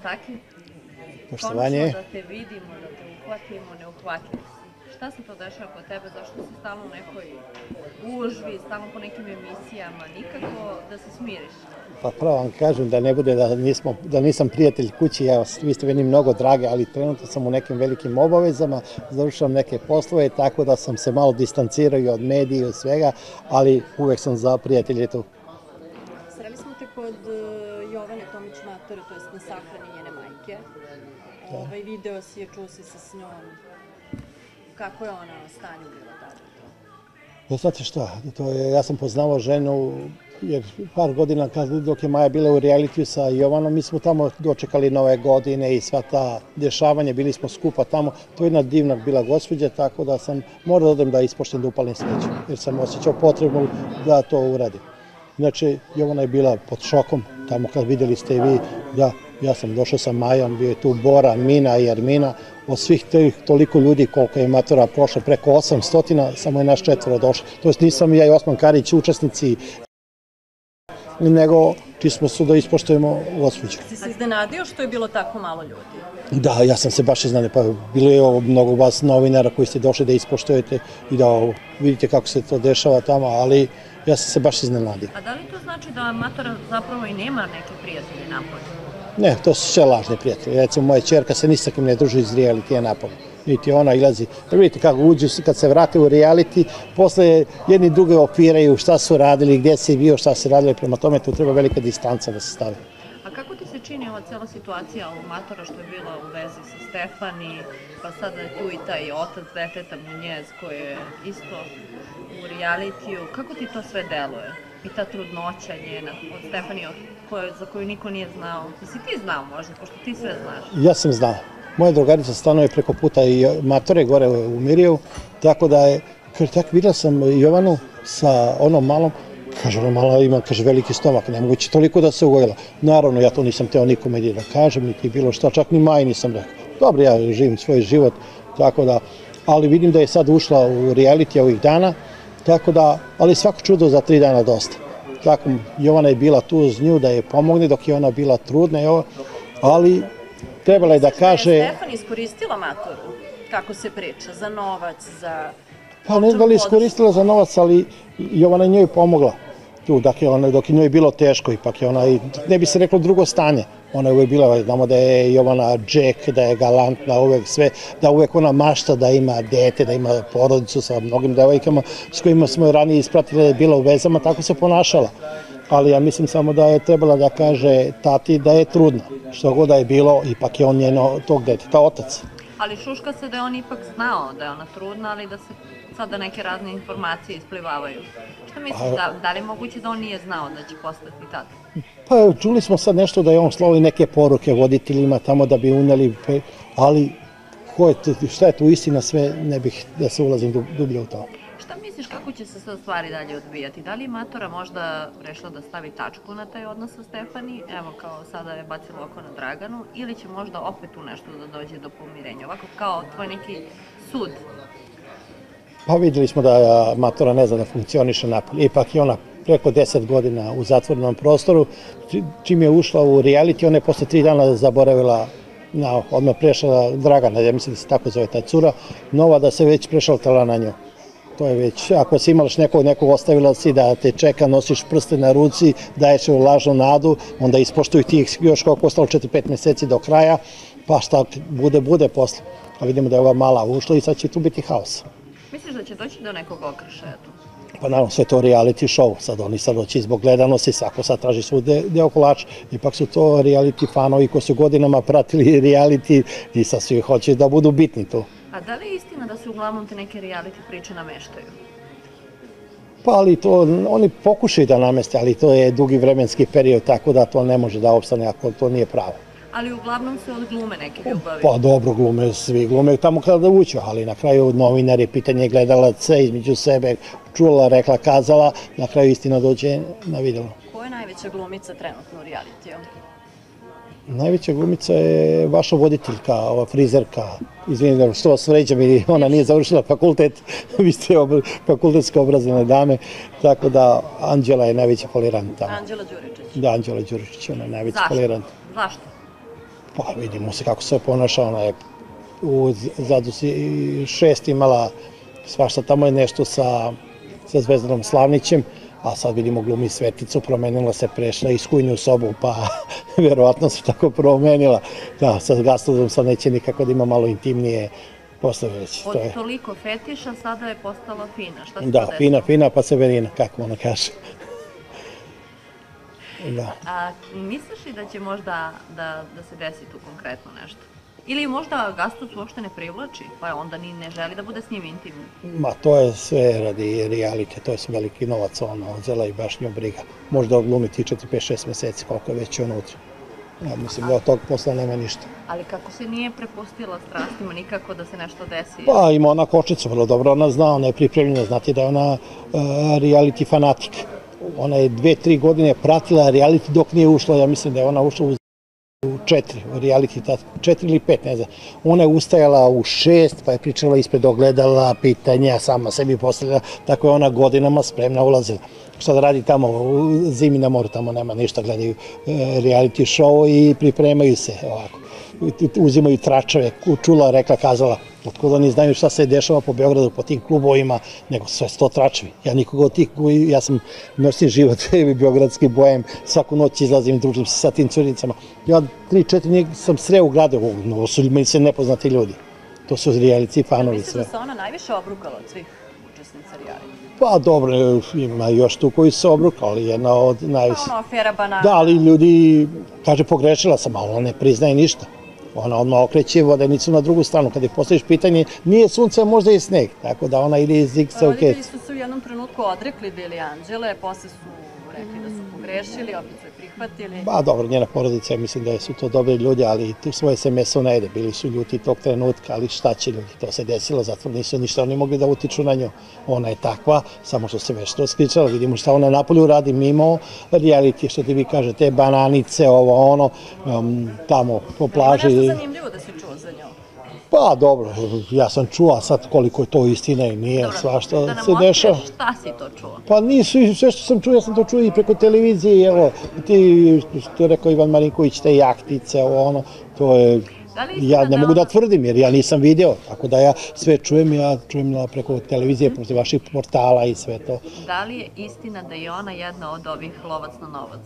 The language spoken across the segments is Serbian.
Saki? Poštovanje. Konačno da te vidimo, da te uhvatimo, neuhvatljiv si. Šta se to dešava kod tebe? Zašto si stalno u nekoj gužvi, stalno po nekim emisijama, nikako da se smiriš? Pa pravo vam kažem da ne bude da nisam prijatelj kući, vi ste meni mnogo drage, ali trenutno sam u nekim velikim obavezama, završavam neke poslove, tako da sam se malo distancirao i od medija i od svega, ali uvek sam za prijatelje tu. Sreli smo te kod Jovane Tomić-Matore, to jest na sahrani njene majke. Video si je, čuo si se s njom. Kako je ona na stanju bila tada? Znate šta, ja sam poznavao ženu, jer par godina dok je Maja bila u realitiju sa Jovanom, mi smo tamo dočekali Nove godine i sva ta dešavanja, bili smo skupa tamo. To je jedna divna bila gospođa, tako da sam morao da odem da ispoštem, da upalim sveću, jer sam osjećao potrebu da to uradim. Inače, Jovana je bila pod šokom, tamo kad vidjeli ste i vi, da, ja sam došao sa Majom, bio je tu Bora, Mina i Armina, od svih toliko ljudi koliko je matura prošlo, preko 800, samo je naš 4 došlo. To jest nisam ja i Osman Karić učesnici, nego čisto smo da ispoštujemo gospođu. Si se iznenadio što je bilo tako malo ljudi? Da, ja sam se baš iznenadio, pa bilo je mnogo vas novinara koji ste došli da ispoštujete i da vidite kako se to dešava tamo, ali ja sam se baš iznenadio. A da li to znači da matora zapravo i nema neke prijatelje napolje? Ne, to su sve lažni prijatelji. Recimo, moja ćerka se ni sa kim ne druži iz realitija napolje. Vidite, ona ilazi. Vidite kako uđu, kad se vrate u reality, posle jedni druge opiraju šta su radili, gdje si bio, šta se radili. Prema tome, tu treba velika distanca da se stavi. A kako ti se čini ova cijela situacija u Matora što je bila u vezi sa Stefani, pa sada je tu i taj otac deteta Munjez koji je isto u realitiju. Kako ti to sve deluje? I ta trudnoća njena od Stefani za koju niko nije znao. Jesi ti znao možda, pošto ti sve znaš? Ja sam znao. Moja drugarica stanuje preko puta i Matore gore u Mirjevu, tako da je, vidjela sam Jovanu sa onom malom, kaže, ona mala ima, kaže, veliki stomak, nemoguće toliko da se ugojila. Naravno, ja to nisam teo nikome da kažem, niti bilo šta, čak ni Maji nisam rekao. Dobro, ja živim svoj život, tako da, ali vidim da je sad ušla u reality ovih dana, tako da, ali svako čudo za 3 dana dosta. Tako, Jovana je bila tu uz nju da je pomogne dok je ona bila trudna, ali trebala je da kaže... Da je Stefan iskoristila Matoru, kako se priča, za novac, za... Pa ne znam da li je iskoristila za novac, ali Jovana je njoj pomogla tu, dok je njoj bilo teško, ipak je ona, ne bi se reklo drugo stanje. Ona je uvek bila, znamo da je Jovana džek, da je galantna, uvek sve, da uvek ona mašta da ima dete, da ima porodicu sa mnogim devojkama s kojima smo ranije ispratili da je bila u vezama, tako se ponašala. Ali ja mislim samo da je trebala da kaže tati da je trudna, što god da je bilo, ipak je on njeno tog deteta otac. Ali šuška se da je on ipak znao da je ona trudna, ali da se sada neke razne informacije isplivavaju. Šta misliš, da li je moguće da on nije znao da će postati tata? Pa čuli smo sad nešto da je on slao i neke poruke voditeljima tamo da bi uneli, ali šta je tu istina sve, ne bih da se ulazim dublje u to. Šta misliš kako će se sve stvari dalje odvijati? Da li je Matora možda rešila da stavi tačku na taj odnos sa Stefani, evo kao sada je bacila oko na Draganu, ili će možda opet tu nešto da dođe do pomirenja, ovako kao tvoj neki sud? Pa vidjeli smo da Matora ne zna da funkcioniše napolje, ipak je ona preko 10 godina u zatvorenom prostoru, čim je ušla u reality, ona je posle 3 dana zaboravila, odmah prešla Dragana, ja mislim da se tako zove ta cura, nova da se već prešaltala na nju. To je već, ako si imalaš nekog ostavila si da te čeka, nosiš prste na ruci, daješ u lažnu nadu, onda ispoštuj tih još koliko ostalo 4-5 meseci do kraja, pa šta bude posle. A vidimo da je ova mala ušla i sad će tu biti haos. Misliš da će doći do nekog okršaja tu? Pa naravno, sve to reality show, sad oni sad doći zbog gledanosti, svako sad traži svoj deo kolača, ipak su to reality fanovi koji su godinama pratili reality i sad svi hoće da budu bitni tu. A da li je istina da se uglavnom te neke reality priče nameštaju? Pa ali to, oni pokušaju da nameste, ali to je dugi vremenski period, tako da to ne može da opstane ako to nije pravo. Ali uglavnom se odglume neke ljubavi. Pa dobro, glume, svi glume tamo kada uđu, ali na kraju novinari, pitanje gledalaca između sebe, čula, rekla, kazala, na kraju istina dođe na videlo. Ko je najveća glumica trenutno u realitiju? Najveća glumica je vaša voditeljka, ova frizerka, izvinite što vas vređam, ona nije završila fakultet, vi ste fakultetske obrazovane dame, tako da Anđela je najveća folirant tamo. Anđela Đuričić. Da, Anđela Đuričić, ona je najveća folirant. Zašto? Pa vidimo se kako se ponaša, ona je u Zadu 6 imala svašta, tamo je nešto sa Zvezdanom Slavnićem, a sad vidimo glumi Sveticu, promenila se, prešla iz kujnju sobu, pa verovatno se tako promenila. Da, sa Gastuzom sad neće nikako da ima malo intimnije posle već. Od toliko fetiša sada je postala fina, šta se da, fina, pa Severina, kako ona kaže. Da. A misliš li da će možda da se desi tu konkretno nešto? Ili možda Gastuz uopšte ne privlači, pa onda ni ne želi da bude s njim intimni? Ma to je sve radi realite, to je veliki novac, ona odzela i baš nju briga. Možda odglumiti 4, 5, 6 meseci koliko je već unutra. Ja mislim da od tog posla nema ništa. Ali kako se nije prepustila strastima nikako da se nešto desi? Pa ima ona kočicu, vrlo dobro ona zna, ona je pripremljena, znate da je ona reality fanatik. Ona je 2-3 godine pratila reality dok nije ušla, ja mislim da je ona ušla u 4, u reality, 4 ili 5, ne znam. Ona je ustajala u 6, pa je pričala ispred ogledala, pitanja, sama sebi postavljala, tako je ona godinama spremna ulazila. Šta da radi tamo, u zimi na moru, tamo nema ništa, gledaju reality show i pripremaju se ovako. Uzimaju tračeve, čula, rekla, kazala, otkud oni znaju šta se dešava po Beogradu, po tim klubovima, nego sve 100 tračevi. Ja nikoga od tih, ja sam noćni život, beogradski bojem, svaku noć izlazim, družim se sa tim curicama. Ja 3-4 sam sreo u grade, ovo su mi se nepoznati ljudi. To su reality fanovi sve. Misliš da se ona najviše obrukala od svih učesnica reality? Pa dobro, ima još tu koji se obrukali, jedna od najviše. Ono, afera banana. Da, ali ljudi, kaže, pogrešila sam, ali ona ne priznaje ništa. Ona odmah okreće vodenicu na drugu stranu. Kada je postaviš pitanje, nije sunce, možda i sneg. Tako da ona ide iz X-a u Roditelji su se u jednom trenutku odrekli Bili Anđele, posle su rekli da su pogrešili, opet su je prihvatili. Ba dobro, njena porodica, mislim da su to dobri ljudi, ali tu svoje se meso ne jede. Bili su ljuti tog trenutka, ali šta će ljudi? To se desilo, zato nisu ništa oni mogli da utiču na nju. Ona je takva, samo što se već to skričala. Vidimo šta ona napolju radi mimo reality, što ti vi kažete, bananice, ovo ono, tamo po plaži. Ima nešto zanimljivo da si čuo za nju? Pa dobro, ja sam čuo sad koliko je to istina i nije, svašta se dešava. Da nam šta si to čuo? Pa nisu, sve što sam čuo, ja sam to čuo i preko televizije, evo, ti, što je rekao Ivan Marinković, te jahtice, ono, to je, ja ne mogu da tvrdim jer ja nisam video, tako da ja sve čujem, ja čujem preko televizije, preko vaših portala i sve to. Da li je istina da je ona jedna od ovih lovac na novac?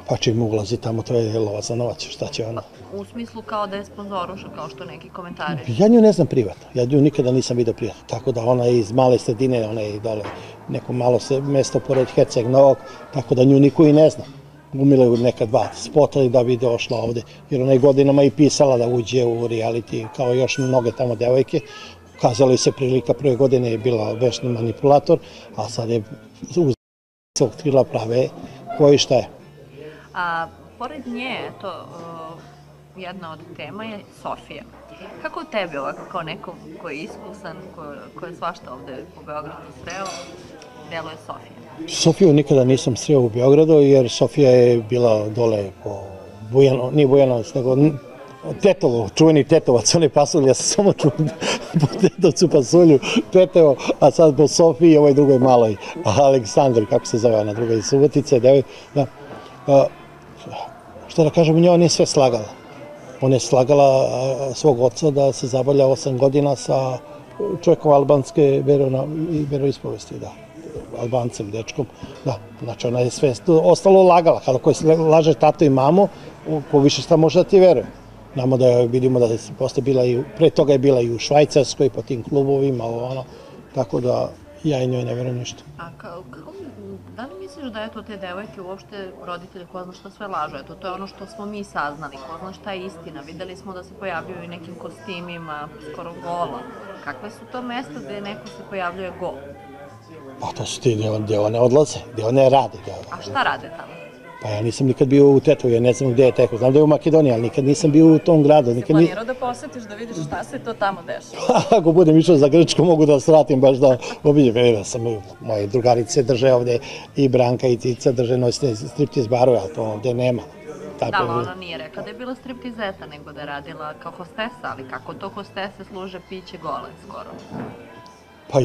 Pa čim ulazi tamo, to je lovac na novac, šta će ona? U smislu kao da je sponzoruša, kao što neki komentari. Ja nju ne znam privatno, ja nju nikada nisam vidio privatno, tako da ona je iz male sredine, ona je dole neko malo mesto pored Herceg Novog, tako da nju niko i ne zna. Umile u neka 2 spota da bi došla ovde, jer ona je godinama i pisala da uđe u reality, kao još mnoge tamo devojke. Ukazala se prilika, prve godine je bila vešni manipulator, a sad je se otkrila prave ko i šta je. A pored nje, jedna od tema je Sofija. Kako tebi ovako, kao neko ko je iskusan, ko je svašta ovde po Beogradu sreo, deluje Sofija? Sofiju nikada nisam sreo u Beogradu, jer Sofija je bila dole po nije Bujanovac, nego Tetovo, čuveni Tetovac, on je pasulj, ja sam samo čuo po Tetovcu pasulju, Tetovo, a sad po Sofiji, ovoj drugoj maloj, Aleksandri, kako se zove ona druga iz Subotice, da. Što da kažem, nje ona je sve slagala. Ona je slagala svog oca da se zabavlja 8 godina sa čovjekom albanske veroispovesti, da, Albancem, dečkom, da, znači ona je sve ostalo lagala, kada koji laže tato i mamu, po više šta može da ti veruje. Znamo da vidimo da je posle bila i, pre toga je bila i u Švajcarskoj, po tim klubovima, ono, tako da ja i njoj ne verujem ništa. A da li misliš da eto te devojke uopšte roditelji ko zna šta sve lažu? Eto, to je ono što smo mi saznali, ko zna šta je istina. Videli smo da se pojavljuju i nekim kostimima, skoro gola. Kakve su to mesta gde neko se pojavljuje gol? Pa to su ti gde one odlaze, gde one rade. A šta rade tamo? Pa ja nisam nikad bio u Tetovu, ja ne znam gde je Tetovo. Znam da je u Makedoniji, ali nikad nisam bio u tom gradu. Si planirao da posetiš, da vidiš šta se to tamo dešava? Ako budem išao za Grčku, mogu da svratim baš da obiđem. Moje drugarice drže ovde i Branka i Cica drže noćne striptiz barove, ali to ovde nema. Da, ona nije rekla da je bila striptizeta, nego da je radila kao hostesa, ali kako to hostese služe piće gole skoro? Pa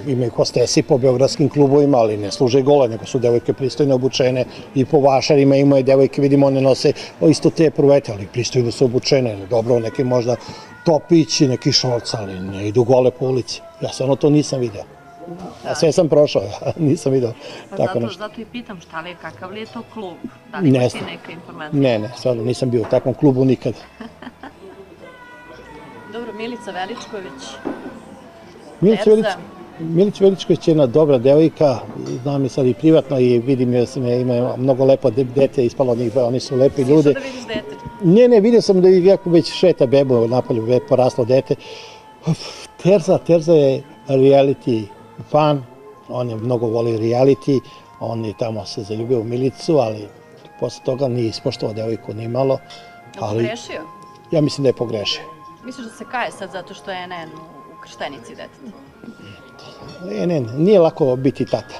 imaju hostesi po beogradskim klubovima, ali ne služe gole, nego su devojke pristojno obučene i po vašarima imaju devojke, vidimo, one nose isto te pruvete, ali pristojno su obučene. Dobro, neki možda topići, neki šorc, ali ne idu gole po ulici. Ja stvarno to nisam video. A sve sam prošao, nisam video tako nešto. Zato i pitam šta li je, kakav li je to klub? Da li imaš ti neka informacija? Ne, stvarno nisam bio u takvom klubu nikad. Dobro, Milica Veličković. Milica Veličković je jedna dobra devojka, znam je sad i privatno i vidim je ima mnogo lepo dete, ispalo od njih, oni su lepi ljudi. Sada vidiš dete? Ne, vidio sam da jako već šeta bebu napolju, već poraslo dete. Terza je reality fan, on je mnogo voli reality, on je tamo se zaljubio u Milicu, ali posle toga nije ispoštovao devojku ni malo. Je li pogrešio? Ja mislim da je pogrešio. Misliš da se kaje sad zato što je NN u krštenici deteta? Nije lako biti tata.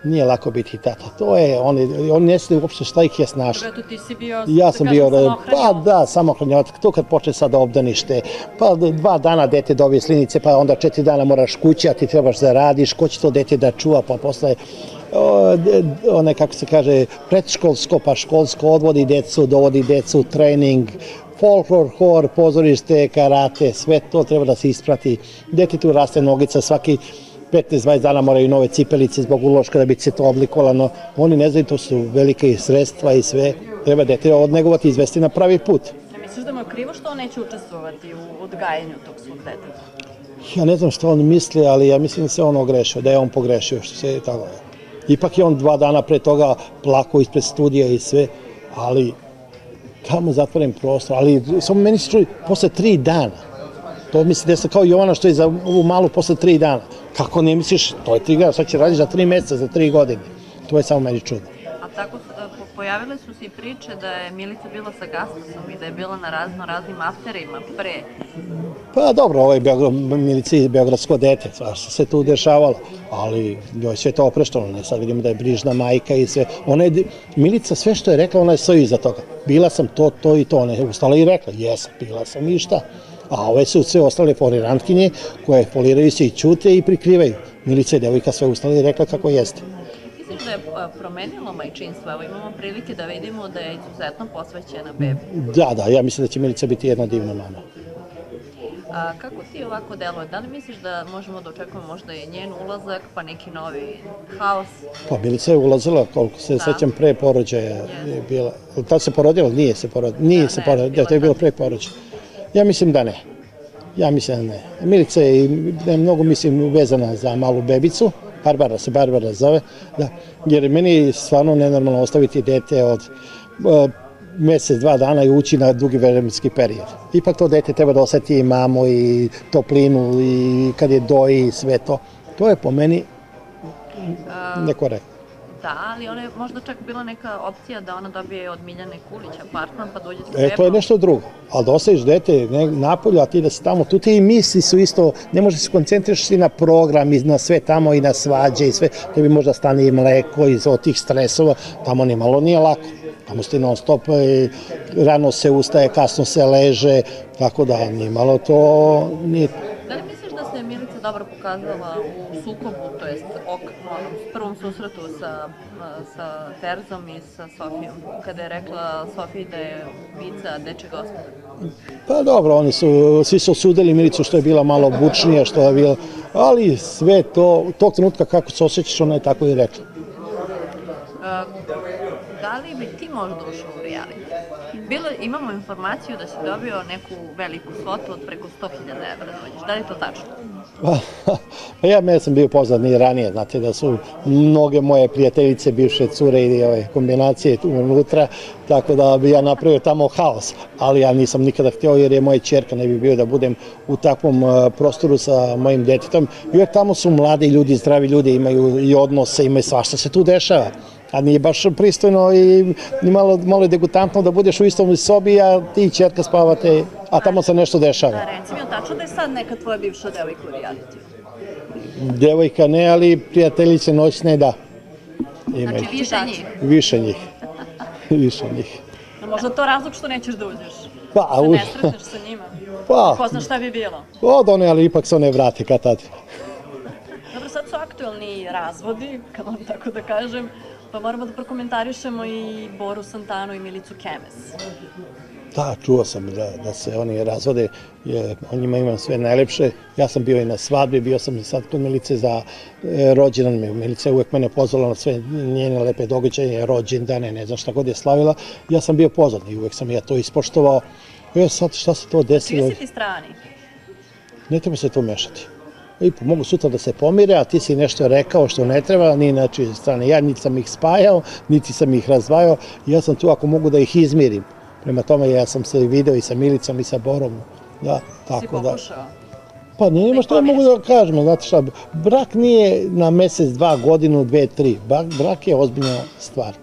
Nije lako biti tata. To je, oni ne znaju uopšte šta ih je snašlo. Dobro, ti si bio, ja sam bio, pa da, samohranjavac. To kad počne sad da obdanište, pa 2 dana dete dobije slinice, pa onda 4 dana moraš kući, a ti trebaš da radiš, ko će to dete da čuva, pa posle kako se kaže, predškolsko, pa školsko, odvodi decu, dovodi decu, trening, folklor, hor, pozorište, karate, sve to treba da se isprati. Detetu raste nogica, svaki 15-20 dana moraju nove cipelice zbog uloška da bi se to oblikovalo. Oni ne znaju, to su velike sredstva i sve. Treba dete odnegovati i izvesti na pravi put. Misliš da mu je krivo što on neće učestvovati u odgajanju tog svog deteta? Ja ne znam što on misli, ali ja mislim da se on ogrešio, da je on pogrešio. Ipak je on 2 dana pre toga plakao ispred studija i sve, ali tamo zatvoren prostor, ali samo meni se čuli posle 3 dana. To misli da se kao Jovana što je za ovu malu posle 3 dana. Kako ne misliš, to je 3 godina, sad će raditi za 3 meseca, za 3 godine. To je samo meni čudno. A tako pojavile su se i priče da je Milica bila sa Gastosom i da je bila na raznim afterima pre. Pa dobro, ovo je Milica iz beogradsko dete, što se tu dešavalo, ali joj sve to oprešteno, sad vidimo da je brižna majka i sve. Milica sve što je rekla, ona je stoji iza toga. Bila sam to i to, ona je ustala i rekla, jesam, bila sam i šta. A ove su sve ostale folirantkinje koje foliraju se i ćute i prikrivaju. Milica je devojka sve ustala i rekla kako jeste. Misliš da je promenilo majčinstvo? Evo imamo prilike da vidimo da je izuzetno posvećena bebi. Da, ja mislim da će Milica biti jedna divna mama. A kako ti ovako deluje? Da li misliš da možemo da očekujemo možda i njen ulazak, pa neki novi haos? Pa Milica je ulazila, koliko se sećam, pre porođaja je bila. Tad se porodila? Nije se porodila. Nije se porodila, to je bilo pre porođaja. Ja mislim da ne. Milica je mnogo, mislim, vezana za malu bebicu. Barbara zove. Jer meni je stvarno nenormalno ostaviti dete od mesec, 2 dana i ući na dugi vremenski period. Ipak to dete treba da oseti i mamu i toplinu i kad je doji i sve to. To je po meni nekorektno. Da, ali ona je možda čak bila neka opcija da ona dobije od Miljane Kulić apartman pa dođe sa bebom. To je nešto drugo, ali da ostaviš dete napolju, a ti da si tamo, tu ti i misli su isto, ne možeš se koncentrišati na program i na sve tamo i na svađe i sve, tebi možda stane i mleko iz od tih stresova, tamo nimalo nije lako. Tamo ste non stop, rano se ustaje, kasno se leže, tako da nimalo to nije. Da li misliš da se Milica dobro pokazala u sukobu, to jest u prvom susretu sa Terzom i sa Sofijom, kada je rekla Sofiji da je Vica dečji gospodar? Pa dobro, svi su osudili Milicu što je bila malo bučnija, što je bila, ali sve to, tog trenutka kako se osjećaš, ona je tako i rekla. Da li bi ti možda ušao u reality? Imamo informaciju da si dobio neku veliku svotu od preko 100.000 evra. Da li je to tačno? Pa ja sam bio poznat i ranije, znate da su mnoge moje prijateljice, bivše cure i ove kombinacije tu unutra, tako da bi ja napravio tamo haos, ali ja nisam nikada htio jer je moja ćerka, ne bi bio da budem u takvom prostoru sa mojim detetom, jer tamo su mladi ljudi, zdravi ljudi, imaju i odnose, imaju svašta se tu dešava. A nije baš pristojno i malo degutantno da budeš u istom sobi, a ti i ćerka spavate, a tamo se nešto dešava. Reci mi, je tačno da je sad neka tvoja bivša devojka u reality? Devojka ne, ali prijateljice noćne da. Znači više njih? Više njih. A možda to razlog što nećeš da uđeš? Pa, se ne sretneš sa njima? Pa. Ko zna šta bi bilo? Od one, ali ipak se one vrate kad tad. razvodi, kad vam tako da kažem, pa moramo da prokomentarišemo i Boru Santanu i Milicu Kemes. Da, čuo sam da se oni razvode, o njima imam sve najlepše. Ja sam bio i na svadbi, bio sam i sad kod Milice za rođendan. Milica je uvek mene pozvala na sve njene lepe događaje, rođendane, ne znam šta god je slavila. Ja sam bio pozvan i uvek sam ja to ispoštovao. Sad šta se to desilo? Čiji si ti strani? Ne treba se to mešati. Mogu sutra da se pomire, a ti si nešto rekao što ne treba, ni na čije strane. Ja niti sam ih spajao, niti sam ih razdvajao. Ja sam tu ako mogu da ih izmirim. Prema tome, ja sam se video i sa Milicom i sa Borom. Da, tako da. Si pokušao? Pa nema što ja mogu da kažem, znate šta, brak nije na mesec, 2, godinu, 2, 3. Brak je ozbiljna stvar.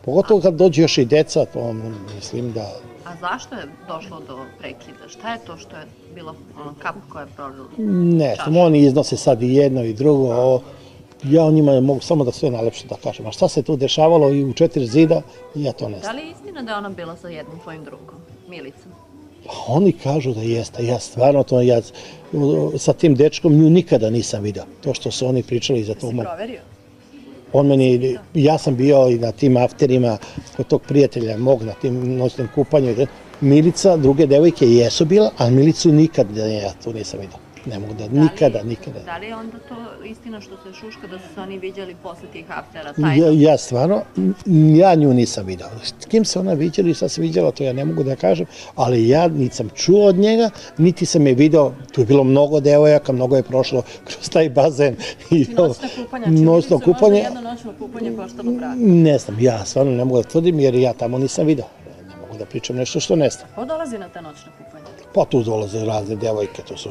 Pogotovo kad dođe još i deca, to mislim da... A zašto je došlo do prekida? Šta je to što je bila kap koja je prolila? Ne znam, oni iznose sad i jedno i drugo. Ja o njima mogu samo da sve najlepše da kažem. A šta se tu dešavalo i u 4 zida, ja to ne znam. Da li je istina da je ona bila sa jednim tvojim drugom, Milicom? Pa oni kažu da jeste. Ja stvarno to, sa tim dečkom nju nikada nisam vidio. To što su oni pričali za to. Si proverio? Ja sam bio i na tim afterima kod tog prijatelja mog, na tim noćnim kupanju. Milica, druge devojke jesu bila, a Milicu nikada ja tu nisam vidio. Ne mogu da, nikada. Da li je onda to istina što se šuška da su se oni viđali posle tih aftera? Ja stvarno, ja nju nisam vidio. S kim se ona viđala i šta se viđala, to ja ne mogu da kažem, ali ja niti sam čuo od njega, niti sam je vidio, tu je bilo mnogo devojaka, mnogo je prošlo kroz taj bazen. Noćno kupanje. Možda jedno noćno kupanje koštalo brak? Ne znam, ja stvarno ne mogu da tvrdim jer ja tamo nisam vidio. Ne mogu da pričam nešto što ne znam. Ko dolazi na te noćne kupanje? Pa tu dolaze razne devojke, to su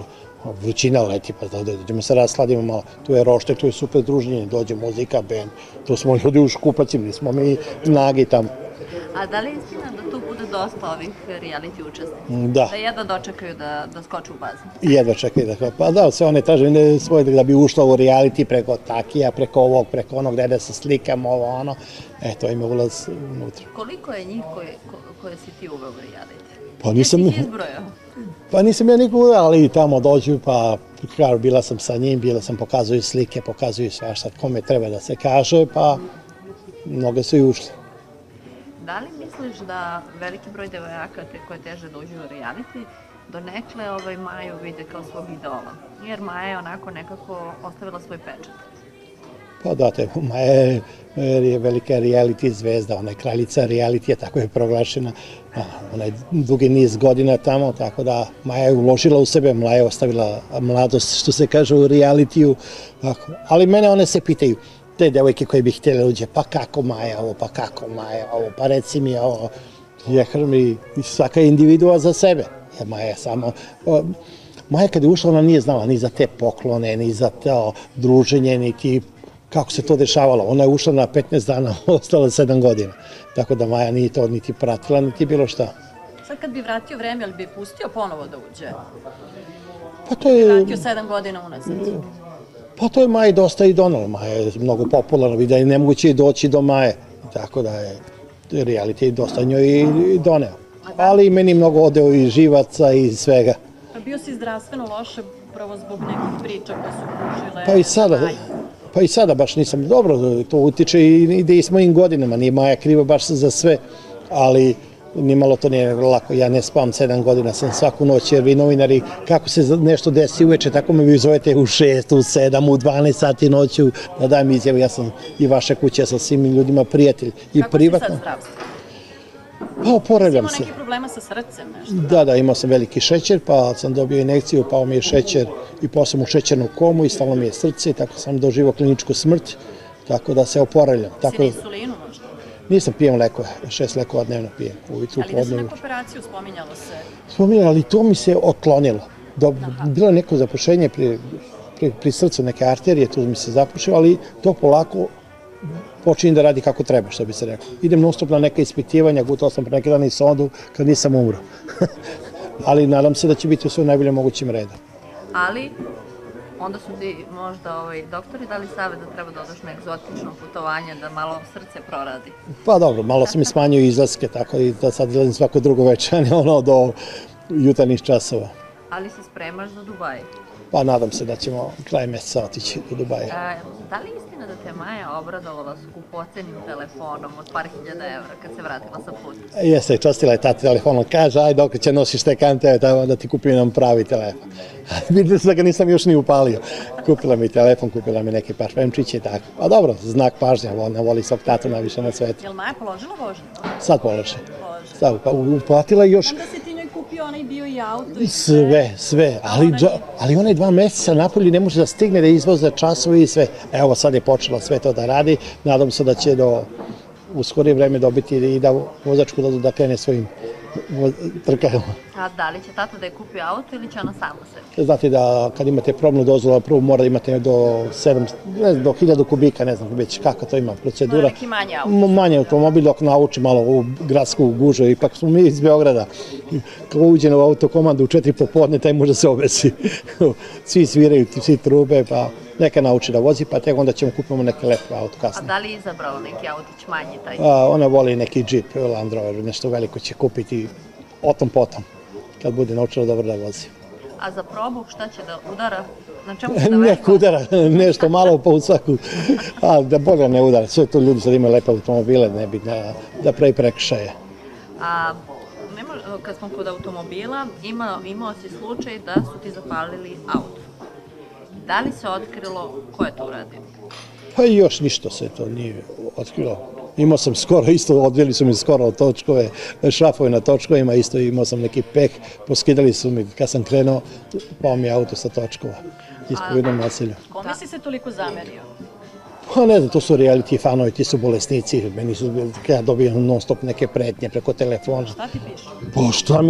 vrućina leti, pa da dođemo se rasladimo malo. Tu je rošte, tu je super druženje, dođe muzika, band, tu smo ljudi u škupacima, nismo mi nagi tamo. A da li je istina da tu bude dosta ovih reality učesnika? Da. Da jedva dočekaju da skoču u bazen? Jedva čekaju pa da, sve one traže svoje da bi ušla u reality preko takija, preko ovog, preko onog, da se slikamo, ovo, ono. Eto, ima ulaz unutra. Koliko je njih koje si ti uveo u reality? Pa nisam... Jesi ih izbrojao? Pa nisam ja nikoga, ali tamo dođu, pa bila sam sa njim, pokazuju slike, pokazuju svašta kome treba da se kaže, pa mnoge su i ušle. Da li misliš da veliki broj devojaka koje teže da uđu u reality, donekle Maju vide kao svog idola? Jer Maja je onako nekako ostavila svoj pečat. Pa da, Maja je velika reality zvezda, ona je kraljica reality, tako je proglašena. Ona je dugi niz godina tamo, tako da Maja je uložila u sebe, Maja je ostavila mladost, što se kaže u realitiju. Ali mene one se pitaju, te devojke koje bi htjele uđe, pa kako Maja ovo, pa kako Maja ovo, pa reci mi ovo. Ja kažem, svaka je individua za sebe. Maja samo... Maja kad je ušla, ona nije znala ni za te poklone, ni za to druženje, niti kako se to dešavalo. Ona je ušla na 15 dana, ostala 7 godina. Tako da Maja nije to niti pratila, niti bilo šta. Sad kad bi vratio vreme, ali bi pustio ponovo da uđe? Pa to je... Vratio 7 godina unazad. Pa to je Maji dosta i donalo. Maja je mnogo popularna, vidi da je nemoguće doći do Maje. Tako da je reality dosta njoj i doneo. Ali meni mnogo odeo i živaca i svega. Bio si zdravstveno loše upravo zbog nekih priča koje su kružile? Pa i sada baš nisam dobro, to utiče i s mojim godinama, nije Maja kriva baš za sve, ali nimalo to nije lako, ja ne spavam 7 godina, sam svaku noć, jer vi novinari, kako se nešto desi uveče, tako me vi zovete u 6, u 7, u 12 sati noću, da dajem izjavu, ja sam i vaše kuće, ja sam svim ljudima prijatelj i privatno. Kako si sad zdravstveno? Pa oporavljam se. Imao neki problema sa srcem nešto? Da, imao sam veliki šećer, pa sam dobio injekciju, pao mi je šećer i pao sam u šećernu komu i stalo mi je srce, tako sam doživao kliničku smrt, tako da se oporavljam. Si na insulinu možda? Nisam, pijem lekove, 6 lekova dnevno pijem. Ali da su neku operaciju spominjalo se? Spominjalo, ali to mi se otklonilo. Bilo je neko zapušenje pri srcu, neke arterije, tu mi se zapušio, ali to polako počinje da radi kako treba, što bi se rekao. Idem non stop na neka ispitivanja, gutao sam pre neki dan i sondu kad nisam umro. Ali nadam se da će biti u sve najbolje mogućim redom. Ali, onda su ti možda doktori dali savjet da treba da odeš na egzotično putovanje, da malo srce proradi. Pa dobro, malo sam i smanjio izlaske, tako i da sad izlazim svako drugo večer, do jutarnjih časova. Ali se spremaš za Dubaj? Pa nadam se da ćemo kraj meseca otići do Dubaja. Da li je istina me da te Maja obradovala skupocenim telefonom od par hiljada evra kad se vratila sa puta. Jeste, častila je ta telefonom, kaže, aj dok će nosiš te kante, da ti kupim nam pravi telefon. Vidim se da ga nisam još ni upalio. Kupila mi telefon, kupila mi neke parfemčiće i tako. Pa dobro, znak pažnja, ona voli svog tatu najviše na svetu. Jel Maja položila vožnju? Sad polože. Sad uplatila još... Znam da si ti njoj kupio onaj bio i auto i sve, ali one 2 meseca napolju ne može da stigne da izvoze časove i sve. Evo sad je počela sve to da radi, nadam se da će u skorije vreme dobiti i da vozačku dozvolu da krene svojim trkama. A da li će tata da je kupi auto ili će ona sama sebi? Znate da kad imate probnu dozvolu, prvo mora da imate do 1000 kubika, ne znam već kako to ima procedura. Neki manji auto. Manji automobil dok nauči malo u gradsku gužu, ipak smo mi iz Beograda. Ko uđe u autokomandu u 4 popodne, taj može se obesi. Svi sviraju, svi trube, pa neka nauči da vozi, pa tek onda ćemo kupiti neki lepo auto kasnije. A da li je izabrao neki autić manji taj? Ona voli neki Jeep, Land Rover, nešto veliko će kupiti o tom potom, kad bude naučila dobro da vozi. A za probu šta će da udara? Na čemu će da vežba? Nek udara, nešto malo pa u svaku, ali da bolje ne udara. Sve to ljudi sad imaju lepe automobile, ne bi da pravi prekršaje. A kad smo kod automobila, imao si slučaj da su ti zapalili auto. Da li se otkrilo ko je to uradio? Pa i još ništa se to nije otkrilo. Imao sam skoro isto, odveli su mi skoro točkove, šrafove na točkovima, isto imao sam neki peh, poskidali su mi kad sam krenuo, pao mi auto sa točkova, ispod jednom naselju. Kome si se toliko zamerio? Pa ne znam, to su reality fanovi, ti su bolesnici, meni su, kada ja dobijam non stop neke pretnje preko telefona. Šta ti piše? Pa šta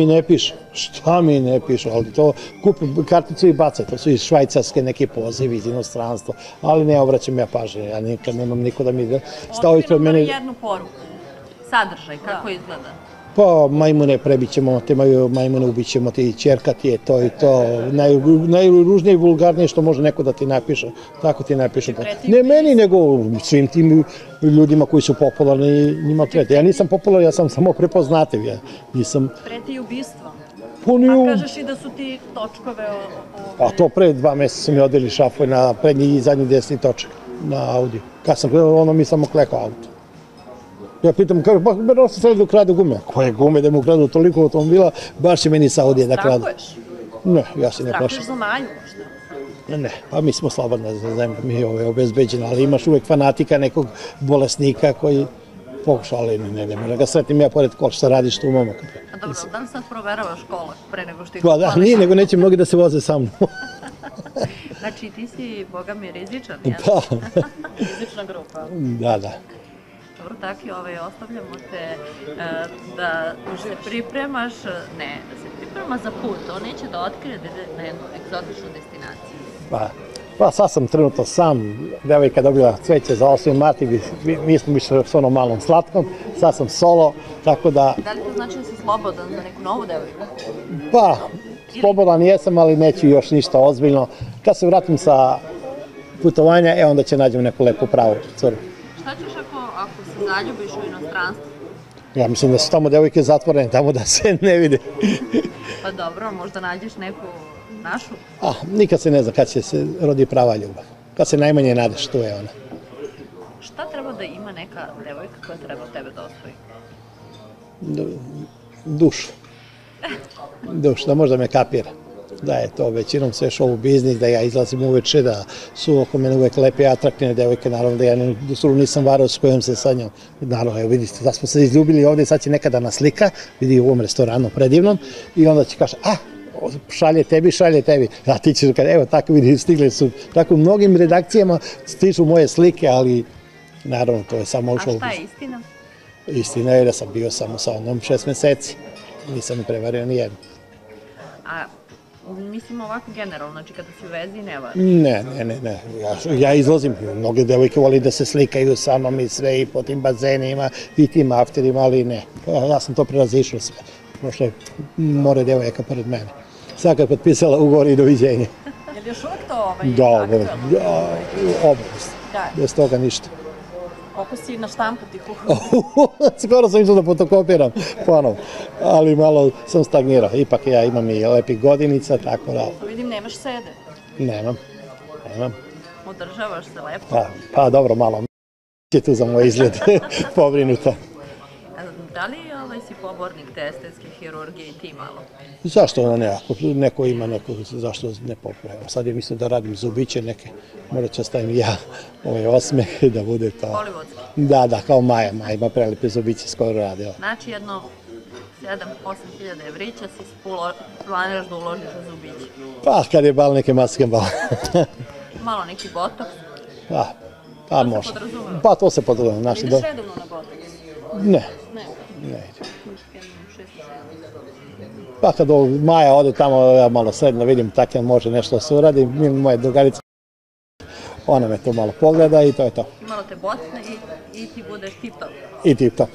mi ne piše, ali to kupim karticu i bacaj, to su iz Švajcarske neki pozivi iz inostranstva, ali ne obraćam ja pažnje, ja nikad nemam niko da mi stao ispred mene. Otkri nam jednu poruku, sadržaj, kako izgleda? Pa majmune prebićemo, te majmune ubićemo ti, ćerka ti je to i to, najružnije i vulgarnije što može neko da ti napiše, tako ti napiše. Ne meni, nego svim tim ljudima koji su popularni, njima preti. Ja nisam popularan, ja sam samo prepoznativ, ja nisam... Preti ubistvom? Pa kažeš i da su ti točkove... Pa to pre 2 meseca su mi odeli šafove na prednji i zadnji desni točak na Audi. Kad sam gledao, ono mi samo klekao auto. Ja pitam, kako, ba sam htjeli da ukradu gume. Koje gume da mu ukradu toliko automobila, baš će meni sa Audije da kradu. Strahuješ? Ne, ja se ne plašim. Strahuješ za Maju možda? Ne, pa mi smo slobodna zemlja, mi je obezbeđena, ali imaš uvek fanatika nekog bolesnika koji pokuša, ali ne može ga sretim ja pored kola šta radiš tu momak. A dobro, da li sad proveravaš kola pre nego što ih Pa da, nije, nego neće mnogi da se voze sa mnom. Znači ti si, boga mi, rizičan, jel? Pa. Rizična grupa. Da. Dobro, Taki, ostavljamo te da se pripremaš, da se priprema za put. On neće da otkrije da ide na jednu egzotičnu destinaciju. Pa sad sam trenutno sam, devojka dobila cveće za 8. mart i mi smo išli s onom malom slatkom, sad sam solo, tako da... Da li to znači da si slobodan za neku novu devojku? Pa, slobodan jesam, ali neću još ništa ozbiljno. Kad se vratim sa putovanja, onda će nađem neku lepu pravu curu. Šta ćeš ako se zaljubiš u inostranstvu? Ja mislim da su tamo devojke zatvorene, tamo da se ne vide. Pa dobro, možda nađeš neku našu? Nikad se ne zna kad će se rodi prava ljubav. Kad se najmanje nadeš, tu je ona. Šta treba da ima neka devojka koja treba tebe da osvoji? Dušu. Da možda me kapira. Da je to većinom sve show biznis, da ja izlazim uveče, da su oko mene uvek lepe i atraktivne devojke, naravno da ja nisam varao s kojom se sa njom. Naravno, evo vidite, da smo se izljubili ovdje, sad će nekada nas slika, vidi u ovom restoranu predivnom, i onda će kaže, šalje tebi, a ti ćeš kada, evo tako vidi, stigle su, tako u mnogim redakcijama stižu moje slike, ali naravno to je samo show biznis. A šta je istina? Istina je da sam bio samo sa onom 6 meseci, nisam prevario ni jednu. A mislim ovako generalno, znači kada si u vezi ne vara? Ne. Ja izlazim, mnoge devojke voli da se slikaju sa mnom i sve i po tim bazenima i tim afterima, ali ne. Ja sam to prerazišao sve. Prošlo je more devojaka pored mene. Sad kad potpisala ugovor i doviđenje. Je li još uvijek to aktualno? Da, obavezno. Bez toga ništa. Koliko si na štampu tih Skoro sam išao da fotokopiram ponovo, ali malo sam stagnirao. Ipak ja imam i lepih godinica, tako da... Vidim, nemaš sede. Nemam. Održavaš se lepo. Pa dobro, malo je tu za moj izgled pobrinuto. Da li si pobornik te estetske hirurgije i ti malo? Zašto ne? Ako neko ima nekog, zašto ne popravimo? Sad je mislim da radim zubiće neke, morat ću stavim i ja ovaj osmeh da bude to. Hollywoodski? Da, kao Maja ima prelepe zubiće, skoro radila. Znači jedno 7-8 hiljada evrića si planiraš da uložiš u zubiće? Pa kad je bal, neke maske bal. Malo neki botoks? Pa možda. Pa to se podrazumeva. Ideš redovno na botoks? Ne. Ne ide. Pa kad Maja ode tamo, ja malo sredno vidim, tako može nešto da se uradi, moja drugarica, ona me to malo pogleda i to je to. I malo te bocne i ti budeš tip-top. I tip-top.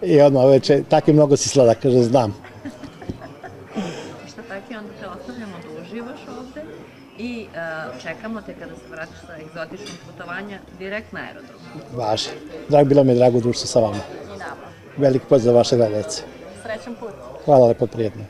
I odmah već, tako mnogo si sladak, kaže, znam. Šta tako, onda te ostavljamo da uživaš ovde i čekamo te kada se vratiš sa egzotičnog putovanja direkt na aerodrom. Važi. Bilo mi je drago društvo sa vama. I nama. Veliki pozdrav za vaše gledalce. Srećan put. Hvala lepo, prijetno.